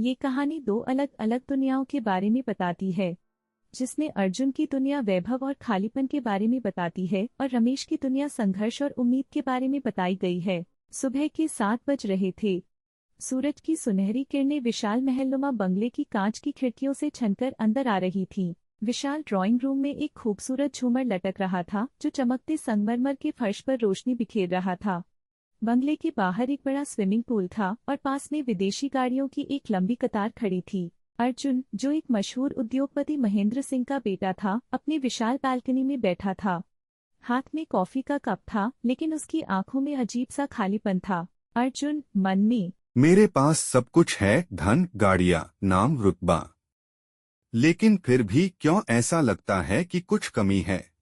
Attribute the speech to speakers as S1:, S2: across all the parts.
S1: ये कहानी दो अलग अलग दुनियाओं के बारे में बताती है, जिसमें अर्जुन की दुनिया वैभव और खालीपन के बारे में बताती है और रमेश की दुनिया संघर्ष और उम्मीद के बारे में बताई गई है। सुबह के 7 बज रहे थे। सूरज की सुनहरी किरणें विशाल महलनुमा बंगले की कांच की खिड़कियों से छनकर अंदर आ रही थीं। विशाल ड्राइंग रूम में एक खूबसूरत झूमर लटक रहा था, जो चमकते संगमरमर के फर्श पर रोशनी बिखेर रहा था। बंगले के बाहर एक बड़ा स्विमिंग पूल था और पास में विदेशी गाड़ियों की एक लंबी कतार खड़ी थी। अर्जुन, जो एक मशहूर उद्योगपति महेंद्र सिंह का बेटा था, अपनी विशाल बालकनी में बैठा था। हाथ में कॉफी का कप था, लेकिन उसकी आंखों में अजीब सा खालीपन था। अर्जुन मन में,
S2: मेरे पास सब कुछ है, धन, गाड़ियां, नाम, रुतबा, लेकिन फिर भी क्यों ऐसा लगता है कि कुछ कमी है।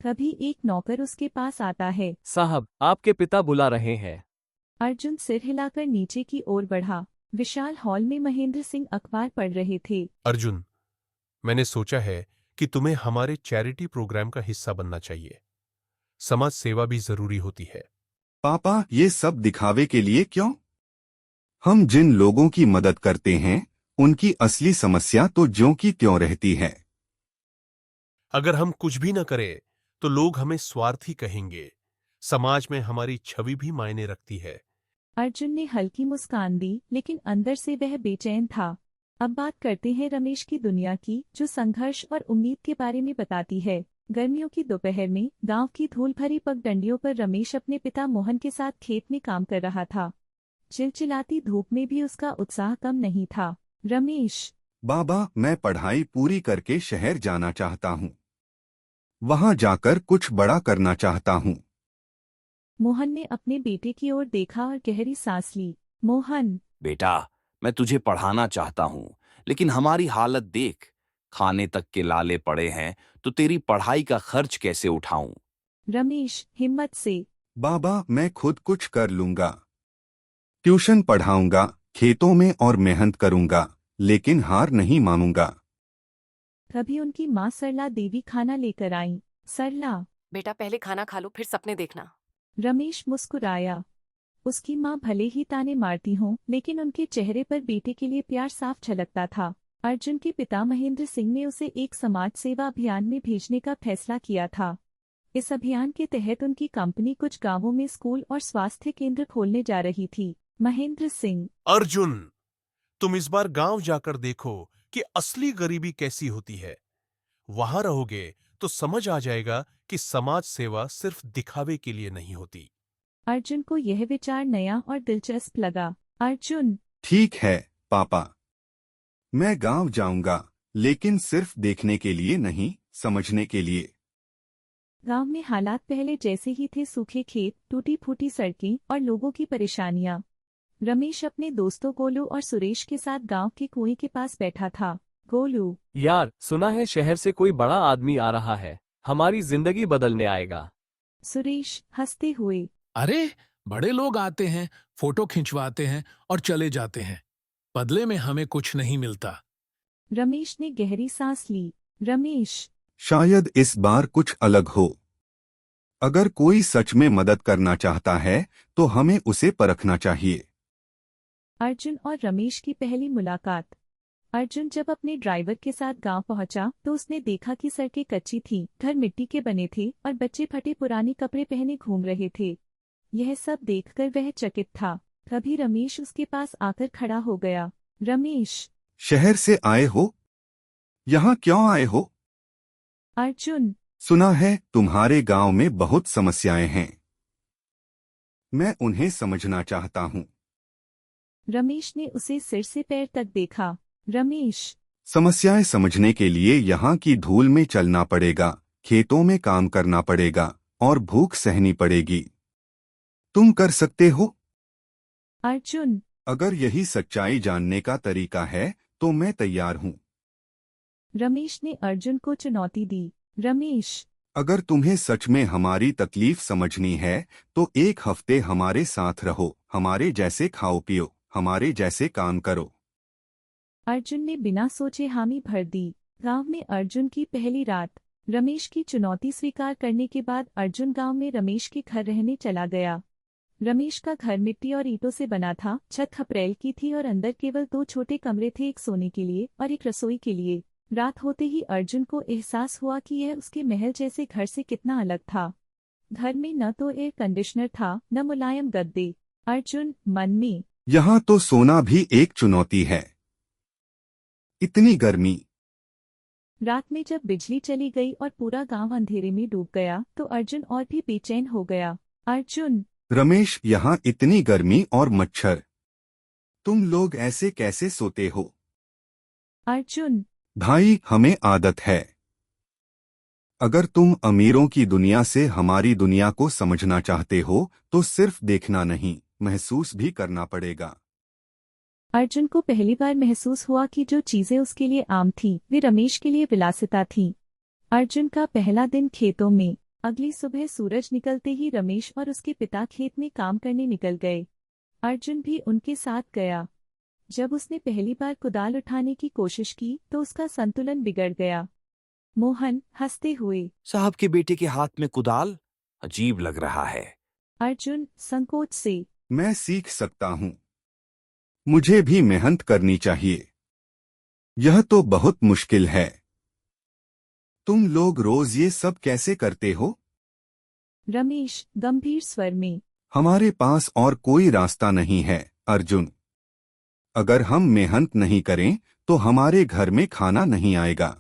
S1: कभी एक नौकर उसके पास आता है।
S3: साहब, आपके पिता बुला रहे हैं।
S1: अर्जुन सिर हिलाकर नीचे की ओर बढ़ा। विशाल हॉल में महेंद्र सिंह अखबार पढ़ रहे थे।
S4: अर्जुन, मैंने सोचा है कि तुम्हें हमारे चैरिटी प्रोग्राम का हिस्सा बनना चाहिए। समाज सेवा भी जरूरी होती है।
S2: पापा, ये सब दिखावे के लिए क्यों? हम जिन लोगों की मदद करते हैं, उनकी असली समस्या तो ज्यों की त्यों रहती है।
S4: अगर हम कुछ भी न करें तो लोग हमें स्वार्थी कहेंगे। समाज में हमारी छवि भी मायने रखती है।
S1: अर्जुन ने हल्की मुस्कान दी, लेकिन अंदर से वह बेचैन था। अब बात करते हैं रमेश की दुनिया की, जो संघर्ष और उम्मीद के बारे में बताती है। गर्मियों की दोपहर में गांव की धूल भरी पगडंडियों पर रमेश अपने पिता मोहन के साथ खेत में काम कर रहा था। चिलचिलाती धूप में भी उसका उत्साह कम नहीं था। रमेश,
S2: बाबा, मैं पढ़ाई पूरी करके शहर जाना चाहता हूँ। वहाँ जाकर कुछ बड़ा करना चाहता हूँ।
S1: मोहन ने अपने बेटे की ओर देखा और गहरी सांस ली। मोहन,
S5: बेटा, मैं तुझे पढ़ाना चाहता हूँ, लेकिन हमारी हालत देख। खाने तक के लाले पड़े हैं, तो तेरी पढ़ाई का खर्च कैसे उठाऊं?
S1: रमेश हिम्मत से,
S2: बाबा, मैं खुद कुछ कर लूंगा। ट्यूशन पढ़ाऊंगा, खेतों में और मेहनत करूंगा, लेकिन हार नहीं मानूंगा।
S1: तभी उनकी माँ सरला देवी खाना लेकर आईं। सरला,
S6: बेटा पहले खाना खा लो, फिर सपने देखना।
S1: रमेश मुस्कुराया। उसकी माँ भले ही ताने मारती हों, लेकिन उनके चेहरे पर बेटे के लिए प्यार साफ झलकता था। अर्जुन के पिता महेंद्र सिंह ने उसे एक समाज सेवा अभियान में भेजने का फैसला किया था। इस अभियान के तहत उनकी कंपनी कुछ गांवों में स्कूल और स्वास्थ्य केंद्र खोलने जा रही थी। महेंद्र सिंह,
S4: अर्जुन, तुम इस बार गांव जाकर देखो कि असली गरीबी कैसी होती है। वहां रहोगे तो समझ आ जाएगा कि समाज सेवा सिर्फ दिखावे के लिए नहीं होती।
S1: अर्जुन को यह विचार नया और दिलचस्प लगा। अर्जुन,
S2: ठीक है पापा, मैं गांव जाऊंगा, लेकिन सिर्फ देखने के लिए नहीं, समझने के लिए।
S1: गांव में हालात पहले जैसे ही थे। सूखे खेत, टूटी फूटी सड़कें और लोगों की परेशानियां। रमेश अपने दोस्तों गोलू और सुरेश के साथ गांव के कुएं के पास बैठा था। गोलू,
S3: यार, सुना है शहर से कोई बड़ा आदमी आ रहा है, हमारी जिंदगी बदलने आएगा।
S1: सुरेश हंसते हुए,
S7: अरे, बड़े लोग आते हैं, फोटो खिंचवाते हैं और चले जाते हैं। बदले में हमें कुछ नहीं मिलता।
S1: रमेश ने गहरी सांस ली। रमेश,
S2: शायद इस बार कुछ अलग हो। अगर कोई सच में मदद करना चाहता है, तो हमें उसे परखना चाहिए।
S1: अर्जुन और रमेश की पहली मुलाकात। अर्जुन जब अपने ड्राइवर के साथ गांव पहुंचा, तो उसने देखा कि सड़कें कच्ची थीं, घर मिट्टी के बने थे और बच्चे फटे पुराने कपड़े पहने घूम रहे थे। यह सब देखकर वह चकित था। तभी रमेश उसके पास आकर खड़ा हो गया। रमेश,
S2: शहर से आए हो? यहाँ क्यों आए हो?
S1: अर्जुन,
S2: सुना है तुम्हारे गांव में बहुत समस्याएं हैं। मैं उन्हें समझना चाहता हूँ।
S1: रमेश ने उसे सिर से पैर तक देखा। रमेश,
S2: समस्याएं समझने के लिए यहाँ की धूल में चलना पड़ेगा, खेतों में काम करना पड़ेगा और भूख सहनी पड़ेगी। तुम कर सकते हो?
S1: अर्जुन,
S2: अगर यही सच्चाई जानने का तरीका है, तो मैं तैयार हूँ।
S1: रमेश ने अर्जुन को चुनौती दी। रमेश,
S2: अगर तुम्हें सच में हमारी तकलीफ समझनी है, तो एक हफ्ते हमारे साथ रहो, हमारे जैसे खाओ पियो, हमारे जैसे काम करो।
S1: अर्जुन ने बिना सोचे हामी भर दी। गांव में अर्जुन की पहली रात। रमेश की चुनौती स्वीकार करने के बाद अर्जुन गांव में रमेश के घर रहने चला गया। रमेश का घर मिट्टी और ईंटों से बना था। छत खपरेल की थी और अंदर केवल 2 छोटे कमरे थे, एक सोने के लिए और एक रसोई के लिए। रात होते ही अर्जुन को एहसास हुआ कि यह उसके महल जैसे घर से कितना अलग था। घर में न तो एयर कंडीशनर था, न मुलायम गद्दे। अर्जुन मन में,
S2: यहाँ तो सोना भी एक चुनौती है। इतनी गर्मी।
S1: रात में जब बिजली चली गई और पूरा गांव अंधेरे में डूब गया तो अर्जुन और भी बेचैन हो गया। अर्जुन,
S2: रमेश, यहाँ इतनी गर्मी और मच्छर। तुम लोग ऐसे कैसे सोते हो?
S1: अर्जुन,
S2: भाई, हमें आदत है। अगर तुम अमीरों की दुनिया से हमारी दुनिया को समझना चाहते हो तो सिर्फ देखना नहीं, महसूस भी करना पड़ेगा।
S1: अर्जुन को पहली बार महसूस हुआ कि जो चीजें उसके लिए आम थी वे रमेश के लिए विलासिता थी। अर्जुन का पहला दिन खेतों में। अगली सुबह सूरज निकलते ही रमेश और उसके पिता खेत में काम करने निकल गए। अर्जुन भी उनके साथ गया। जब उसने पहली बार कुदाल उठाने की कोशिश की तो उसका संतुलन बिगड़ गया। मोहन हंसते हुए,
S5: साहब के बेटे के हाथ में कुदाल, अजीब लग रहा है।
S1: अर्जुन संकोच से,
S2: मैं सीख सकता हूँ। मुझे भी मेहनत करनी चाहिए। यह तो बहुत मुश्किल है। तुम लोग रोज ये सब कैसे करते हो?
S1: रमेश गंभीर स्वर में,
S2: हमारे पास और कोई रास्ता नहीं है अर्जुन। अगर हम मेहनत नहीं करें तो हमारे घर में खाना नहीं आएगा।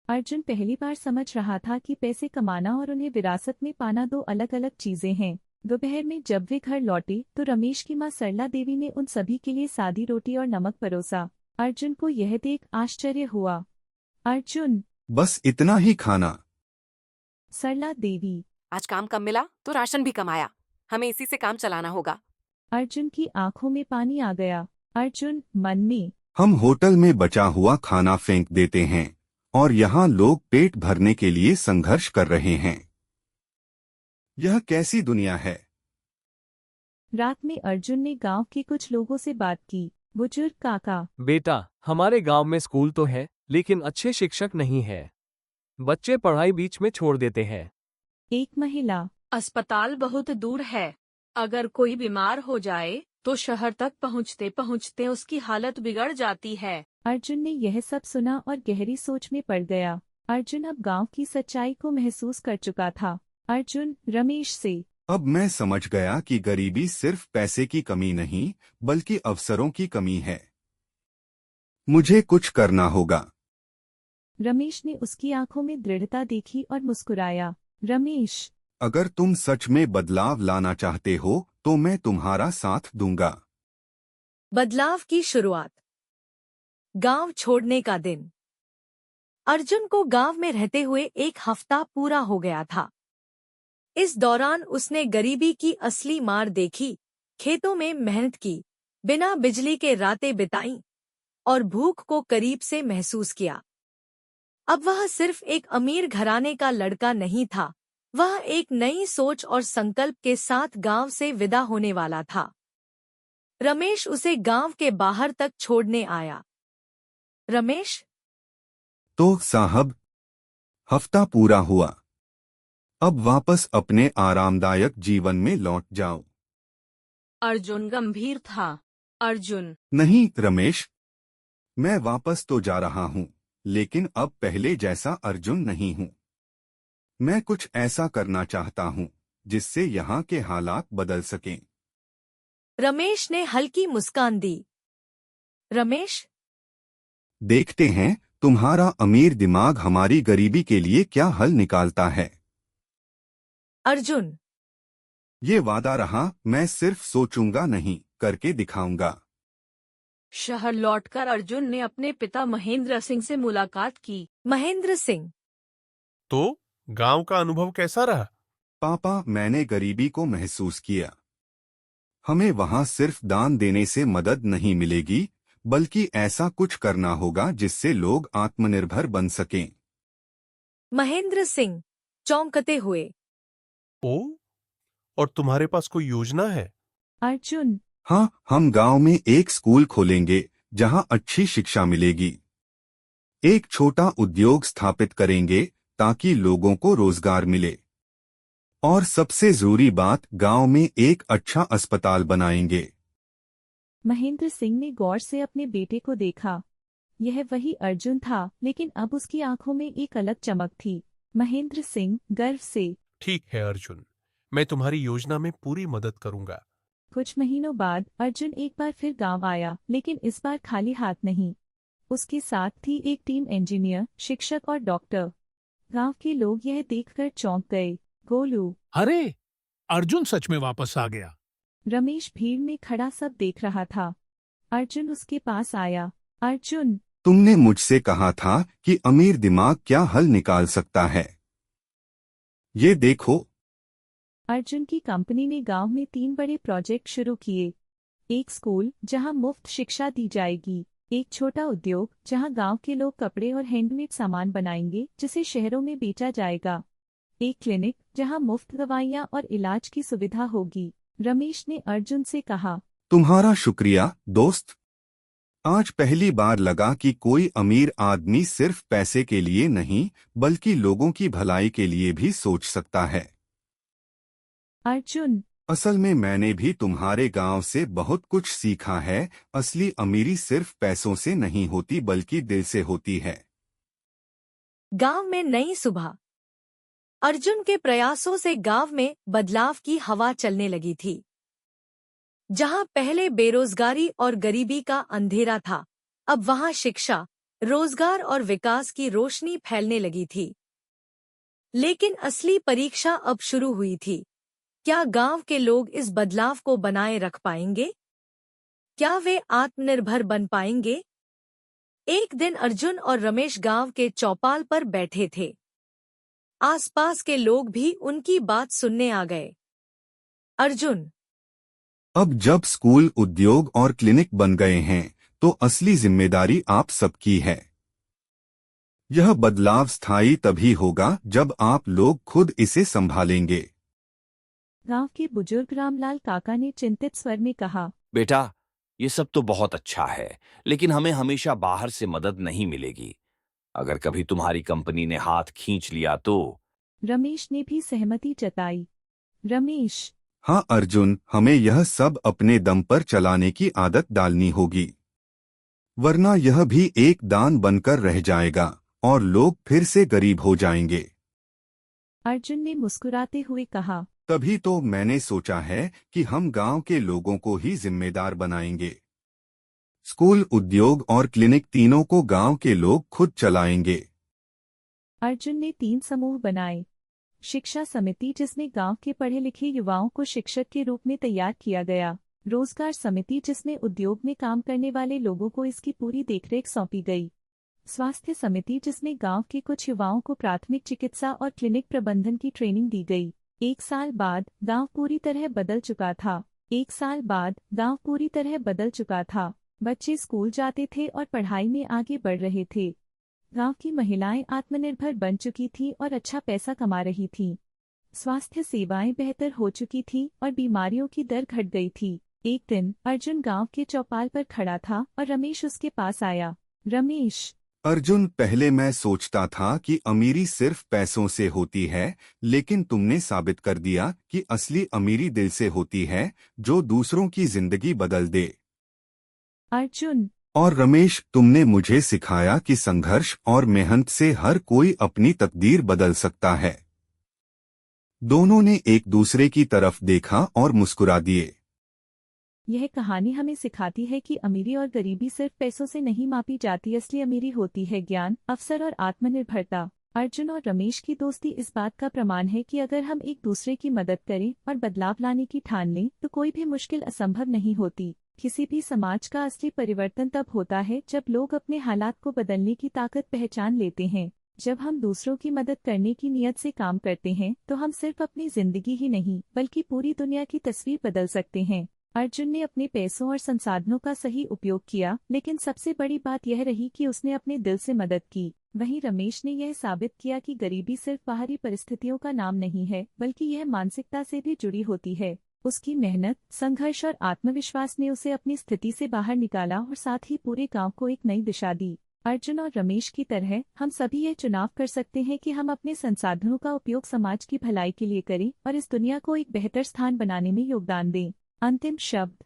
S1: अर्जुन पहली बार समझ रहा था कि पैसे कमाना और उन्हें विरासत में पाना 2 अलग-अलग चीजें हैं। दोपहर में जब वे घर लौटे तो रमेश की मां सरला देवी ने उन सभी के लिए सादी रोटी और नमक परोसा। अर्जुन को यह देख आश्चर्य हुआ। अर्जुन,
S2: बस इतना ही खाना?
S1: सरला देवी,
S6: आज काम कम मिला तो राशन भी कम आया, हमें इसी से काम चलाना होगा।
S1: अर्जुन की आंखों में पानी आ गया। अर्जुन मन में,
S2: हम होटल में बचा हुआ खाना फेंक देते हैं और यहाँ लोग पेट भरने के लिए संघर्ष कर रहे हैं। यह कैसी दुनिया है?
S1: रात में अर्जुन ने गांव के कुछ लोगों से बात की। बुजुर्ग काका,
S3: बेटा, हमारे गांव में स्कूल तो है लेकिन अच्छे शिक्षक नहीं है। बच्चे पढ़ाई बीच में छोड़ देते हैं।
S1: एक महिला,
S8: अस्पताल बहुत दूर है। अगर कोई बीमार हो जाए तो शहर तक पहुंचते पहुंचते उसकी हालत बिगड़ जाती है।
S1: अर्जुन ने यह सब सुना और गहरी सोच में पड़ गया। अर्जुन अब गांव की सच्चाई को महसूस कर चुका था। अर्जुन रमेश से,
S2: अब मैं समझ गया कि गरीबी सिर्फ पैसे की कमी नहीं बल्कि अवसरों की कमी है। मुझे कुछ करना होगा।
S1: रमेश ने उसकी आंखों में दृढ़ता देखी और मुस्कुराया। रमेश,
S2: अगर तुम सच में बदलाव लाना चाहते हो तो मैं तुम्हारा साथ दूंगा।
S8: बदलाव की शुरुआत। गांव छोड़ने का दिन। अर्जुन को गांव में रहते हुए 1 हफ्ता पूरा हो गया था। इस दौरान उसने गरीबी की असली मार देखी, खेतों में मेहनत की, बिना बिजली के रातें बिताईं और भूख को करीब से महसूस किया। अब वह सिर्फ एक अमीर घराने का लड़का नहीं था, वह एक नई सोच और संकल्प के साथ गांव से विदा होने वाला था। रमेश उसे गांव के बाहर तक छोड़ने आया। रमेश,
S2: तो साहब, हफ्ता पूरा हुआ। अब वापस अपने आरामदायक जीवन में लौट जाओ।
S8: अर्जुन गंभीर था। अर्जुन,
S2: नहीं रमेश, मैं वापस तो जा रहा हूँ लेकिन अब पहले जैसा अर्जुन नहीं हूँ। मैं कुछ ऐसा करना चाहता हूँ जिससे यहाँ के हालात बदल सकें।
S8: रमेश ने हल्की मुस्कान दी। रमेश,
S2: देखते हैं तुम्हारा अमीर दिमाग हमारी गरीबी के लिए क्या हल निकालता है।
S8: अर्जुन,
S2: ये वादा रहा, मैं सिर्फ सोचूंगा नहीं, करके दिखाऊंगा।
S8: शहर लौटकर अर्जुन ने अपने पिता महेंद्र सिंह से मुलाकात की। महेंद्र सिंह,
S4: तो गांव का अनुभव कैसा रहा?
S2: पापा, मैंने गरीबी को महसूस किया। हमें वहाँ सिर्फ दान देने से मदद नहीं मिलेगी बल्कि ऐसा कुछ करना होगा जिससे लोग आत्मनिर्भर बन सकें।
S8: महेंद्र सिंह चौंकते हुए,
S4: ओ, और तुम्हारे पास कोई योजना है?
S1: अर्जुन,
S2: हाँ, हम गांव में एक स्कूल खोलेंगे जहाँ अच्छी शिक्षा मिलेगी। एक छोटा उद्योग स्थापित करेंगे ताकि लोगों को रोजगार मिले और सबसे जरूरी बात, गांव में एक अच्छा अस्पताल बनाएंगे।
S1: महेंद्र सिंह ने गौर से अपने बेटे को देखा। यह वही अर्जुन था, लेकिन अब उसकी आंखों में एक अलग चमक थी। महेंद्र सिंह गर्व से,
S4: ठीक है अर्जुन, मैं तुम्हारी योजना में पूरी मदद करूंगा।
S1: कुछ महीनों बाद अर्जुन एक बार फिर गांव आया, लेकिन इस बार खाली हाथ नहीं। उसके साथ थी एक टीम, इंजीनियर, शिक्षक और डॉक्टर। गांव के लोग यह देखकर चौंक गए। गोलू,
S7: अरे, अर्जुन सच में वापस आ गया।
S1: रमेश भीड़ में खड़ा सब देख रहा था। अर्जुन उसके पास आया। अर्जुन,
S2: तुमने मुझसे कहा था कि अमीर दिमाग क्या हल निकाल सकता है। ये देखो।
S1: अर्जुन की कंपनी ने गांव में 3 बड़े प्रोजेक्ट शुरू किए। एक स्कूल जहां मुफ्त शिक्षा दी जाएगी, एक छोटा उद्योग जहां गांव के लोग कपड़े और हैंडमेड सामान बनाएंगे जिसे शहरों में बेचा जाएगा, एक क्लिनिक जहां मुफ्त दवाइयां और इलाज की सुविधा होगी। रमेश ने अर्जुन से कहा,
S2: तुम्हारा शुक्रिया दोस्त। आज पहली बार लगा कि कोई अमीर आदमी सिर्फ पैसे के लिए नहीं बल्कि लोगों की भलाई के लिए भी सोच सकता है।
S1: अर्जुन,
S2: असल में मैंने भी तुम्हारे गांव से बहुत कुछ सीखा है। असली अमीरी सिर्फ पैसों से नहीं होती बल्कि दिल से होती है।
S8: गांव में नई सुबह। अर्जुन के प्रयासों से गांव में बदलाव की हवा चलने लगी थी। जहां पहले बेरोजगारी और गरीबी का अंधेरा था, अब वहां शिक्षा, रोजगार और विकास की रोशनी फैलने लगी थी। लेकिन असली परीक्षा अब शुरू हुई थी। क्या गांव के लोग इस बदलाव को बनाए रख पाएंगे? क्या वे आत्मनिर्भर बन पाएंगे? एक दिन अर्जुन और रमेश गांव के चौपाल पर बैठे थे। आसपास के लोग भी उनकी बात सुनने आ गए। अर्जुन,
S2: अब जब स्कूल, उद्योग और क्लिनिक बन गए हैं तो असली जिम्मेदारी आप सबकी है। यह बदलाव स्थायी तभी होगा जब आप लोग खुद इसे संभालेंगे।
S1: गांव के बुजुर्ग रामलाल काका ने चिंतित स्वर में कहा,
S5: बेटा, ये सब तो बहुत अच्छा है, लेकिन हमें हमेशा बाहर से मदद नहीं मिलेगी। अगर कभी तुम्हारी कंपनी ने हाथ खींच लिया तो।
S1: रमेश ने भी सहमति जताई। रमेश,
S2: हाँ अर्जुन, हमें यह सब अपने दम पर चलाने की आदत डालनी होगी, वरना यह भी एक दान बनकर रह जाएगा और लोग फिर से गरीब हो जाएंगे।
S1: अर्जुन ने मुस्कुराते हुए कहा,
S2: तभी तो मैंने सोचा है कि हम गांव के लोगों को ही जिम्मेदार बनाएंगे। स्कूल, उद्योग और क्लिनिक तीनों को गांव के लोग खुद चलाएंगे।
S1: अर्जुन ने 3 समूह बनाए। शिक्षा समिति, जिसमें गांव के पढ़े लिखे युवाओं को शिक्षक के रूप में तैयार किया गया। रोजगार समिति, जिसमें उद्योग में काम करने वाले लोगों को इसकी पूरी देखरेख सौंपी गई। स्वास्थ्य समिति, जिसमें गांव के कुछ युवाओं को प्राथमिक चिकित्सा और क्लिनिक प्रबंधन की ट्रेनिंग दी गई। 1 साल बाद गांव पूरी तरह बदल चुका था। 1 साल बाद गांव पूरी तरह बदल चुका था। बच्चे स्कूल जाते थे और पढ़ाई में आगे बढ़ रहे थे। गांव की महिलाएं आत्मनिर्भर बन चुकी थीं और अच्छा पैसा कमा रही थीं। स्वास्थ्य सेवाएं बेहतर हो चुकी थीं और बीमारियों की दर घट गई थी। एक दिन अर्जुन गांव के चौपाल पर खड़ा था और रमेश उसके पास आया। रमेश,
S2: अर्जुन, पहले मैं सोचता था कि अमीरी सिर्फ पैसों से होती है, लेकिन तुमने साबित कर दिया कि असली अमीरी दिल से होती है, जो दूसरों की जिंदगी बदल दे।
S1: अर्जुन,
S2: और रमेश, तुमने मुझे सिखाया कि संघर्ष और मेहनत से हर कोई अपनी तकदीर बदल सकता है। दोनों ने एक दूसरे की तरफ देखा और मुस्कुरा दिए।
S1: यह कहानी हमें सिखाती है कि अमीरी और गरीबी सिर्फ पैसों से नहीं मापी जाती। असली अमीरी होती है ज्ञान, अवसर और आत्मनिर्भरता। अर्जुन और रमेश की दोस्ती इस बात का प्रमाण है कि अगर हम एक दूसरे की मदद करें और बदलाव लाने की ठान लें तो कोई भी मुश्किल असंभव नहीं होती। किसी भी समाज का असली परिवर्तन तब होता है जब लोग अपने हालात को बदलने की ताकत पहचान लेते हैं। जब हम दूसरों की मदद करने की नीयत से काम करते हैं तो हम सिर्फ अपनी जिंदगी ही नहीं बल्कि पूरी दुनिया की तस्वीर बदल सकते हैं। अर्जुन ने अपने पैसों और संसाधनों का सही उपयोग किया, लेकिन सबसे बड़ी बात यह रही कि उसने अपने दिल से मदद की। वहीं रमेश ने यह साबित किया कि गरीबी सिर्फ बाहरी परिस्थितियों का नाम नहीं है, बल्कि यह मानसिकता से भी जुड़ी होती है। उसकी मेहनत, संघर्ष और आत्मविश्वास ने उसे अपनी स्थिति से बाहर निकाला और साथ ही पूरे गांव को एक नई दिशा दी। अर्जुन और रमेश की तरह हम सभी ये चुनाव कर सकते हैं कि हम अपने संसाधनों का उपयोग समाज की भलाई के लिए करें और इस दुनिया को एक बेहतर स्थान बनाने में योगदान दें। अंतिम शब्द।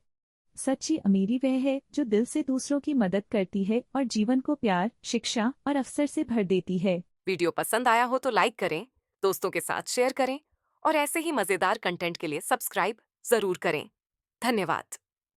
S1: सच्ची अमीरी वह है जो दिल से दूसरों की मदद करती है और जीवन को प्यार, शिक्षा और अवसर से भर देती है।
S6: वीडियो पसंद आया हो तो लाइक करें, दोस्तों के साथ शेयर करें और ऐसे ही मजेदार कंटेंट के लिए सब्सक्राइब जरूर करें। धन्यवाद।